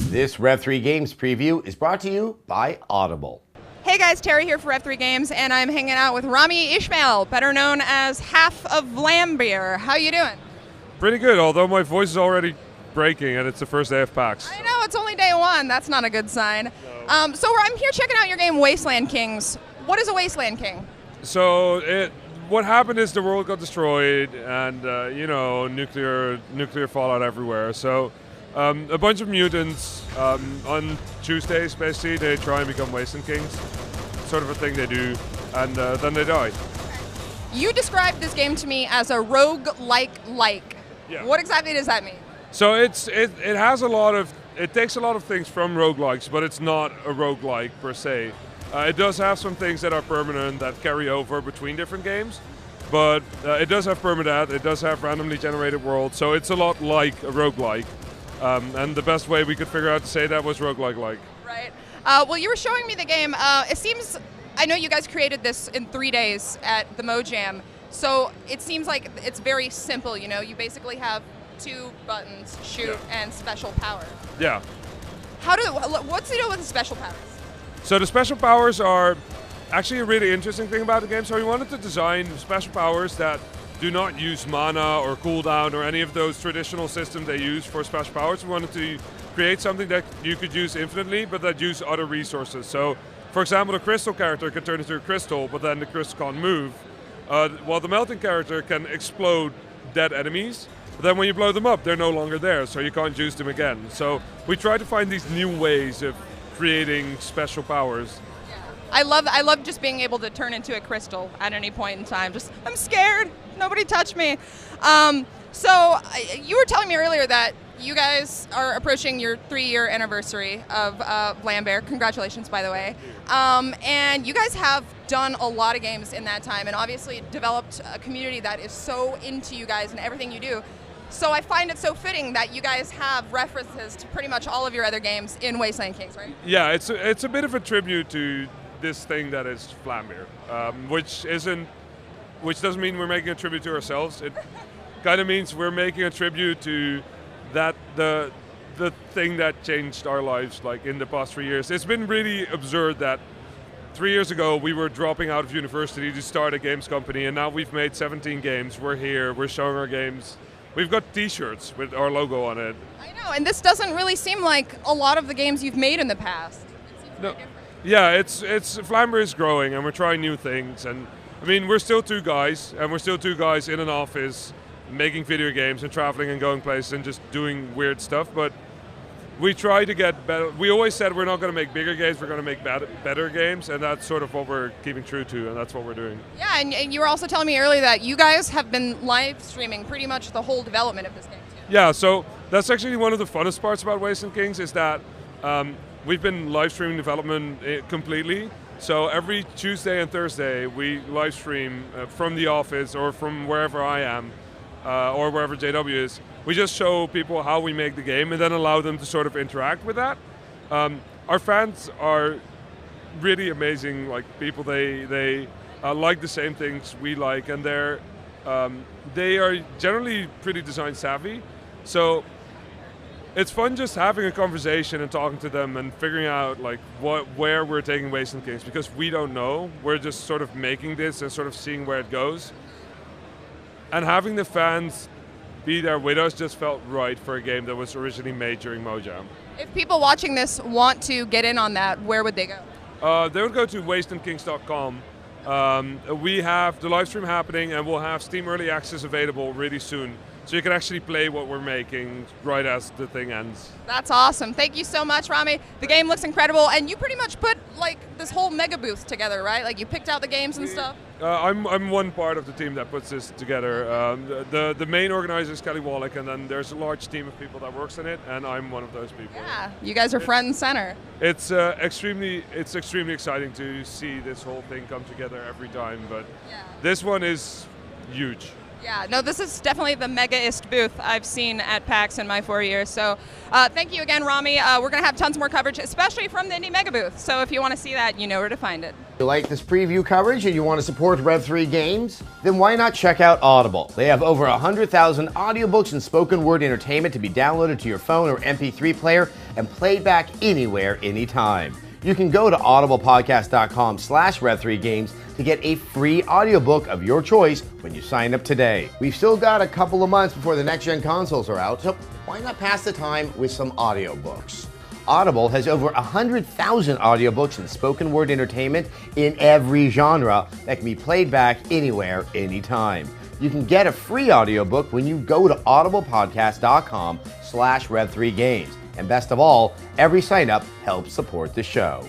This Rev3 Games preview is brought to you by Audible. Hey guys, Terry here for Rev3 Games, and I'm hanging out with Rami Ismail, better known as half of Vlambeer. How you doing? Pretty good, although my voice is already breaking and it's the first day of PAX. I know, it's only day one. That's not a good sign. No. So I'm here checking out your game, Wasteland Kings. What is a Wasteland King? So what happened is the world got destroyed and, nuclear fallout everywhere. So a bunch of mutants on Tuesdays, basically, they try and become Wasteland Kings. Sort of a thing they do, and then they die. You described this game to me as a rogue-like. Yeah. What exactly does that mean? So it has it takes a lot of things from roguelikes, but it's not a roguelike per se. It does have some things that are permanent that carry over between different games, but it does have permadeath, it does have randomly generated worlds, so it's a lot like a roguelike. And the best way we could figure out to say that was roguelike-like. Right. Well, you were showing me the game. It seems, I know you guys created this in 3 days at the Mojam, so it seems like it's very simple, you know? You basically have 2 buttons, shoot, and special power. Yeah. What's the deal with the special powers? So the special powers are actually a really interesting thing about the game. So we wanted to design special powers that do not use mana or cooldown or any of those traditional systems they use for special powers. We wanted to create something that you could use infinitely, but that use other resources. So, for example, the crystal character can turn into a crystal, but then the crystal can't move. While the melting character can explode dead enemies, but then when you blow them up, they're no longer there, so you can't use them again. So we try to find these new ways of creating special powers. I love just being able to turn into a crystal at any point in time. I'm scared. Nobody touch me. So you were telling me earlier that you guys are approaching your 3-year anniversary of Vlambeer. Congratulations, by the way. And you guys have done a lot of games in that time, and obviously developed a community that is so into you guys and everything you do. So I find it so fitting that you guys have references to pretty much all of your other games in Wasteland Kings, right? Yeah, it's a bit of a tribute to this thing that is Vlambeer, which doesn't mean we're making a tribute to ourselves. It kind of means we're making a tribute to the thing that changed our lives like in the past 3 years. It's been really absurd that 3 years ago we were dropping out of university to start a games company, and now we've made 17 games. We're here, we're showing our games. We've got t-shirts with our logo on it. I know, and this doesn't really seem like a lot of the games you've made in the past. It seems very different. Yeah, it's Vlambeer is growing, and we're trying new things. And I mean, we're still 2 guys, and we're still 2 guys in an office making video games and traveling and going places and just doing weird stuff. But we try to get better. We always said we're not going to make bigger games, we're going to make better games, and that's sort of what we're keeping true to, and that's what we're doing. Yeah, and you were also telling me earlier that you guys have been live streaming pretty much the whole development of this game too. Yeah, so that's actually one of the funnest parts about Wasteland Kings is that we've been live streaming development completely. So every Tuesday and Thursday we live stream from the office or from wherever I am or wherever JW is. We just show people how we make the game and then allow them to sort of interact with that. Our fans are really amazing, like people. They like the same things we like, and they are generally pretty design savvy. So it's fun just having a conversation and talking to them and figuring out like where we're taking Wasteland Kings, because we don't know. We're just sort of making this and sort of seeing where it goes. And having the fans be there with us just felt right for a game that was originally made during Mojam. If people watching this want to get in on that, where would they go? They would go to wastelandkings.com. We have the live stream happening, and we'll have Steam Early Access available really soon. So you can actually play what we're making right as the thing ends. That's awesome. Thank you so much, Rami. The game looks incredible, and you pretty much put like this whole mega booth together, right? Like you picked out the games and stuff. I'm one part of the team that puts this together. The main organizer is Kelly Wallach, and then there's a large team of people that works in it, and I'm one of those people. Yeah, you guys are front and center. It's extremely exciting to see this whole thing come together every time, but this one is huge. Yeah, no, this is definitely the megaist booth I've seen at PAX in my 4 years. So thank you again, Rami. We're going to have tons more coverage, especially from the Indie Mega booth. So if you want to see that, you know where to find it. You like this preview coverage and you want to support Rev3 Games? Then why not check out Audible? They have over 100,000 audiobooks and spoken word entertainment to be downloaded to your phone or MP3 player and played back anywhere, anytime. You can go to audiblepodcast.com/Rev3Games to get a free audiobook of your choice when you sign up today. We've still got a couple of months before the next-gen consoles are out, so why not pass the time with some audiobooks? Audible has over 100,000 audiobooks and spoken word entertainment in every genre that can be played back anywhere, anytime. You can get a free audiobook when you go to audiblepodcast.com/Rev3Games. And best of all, every sign up helps support the show.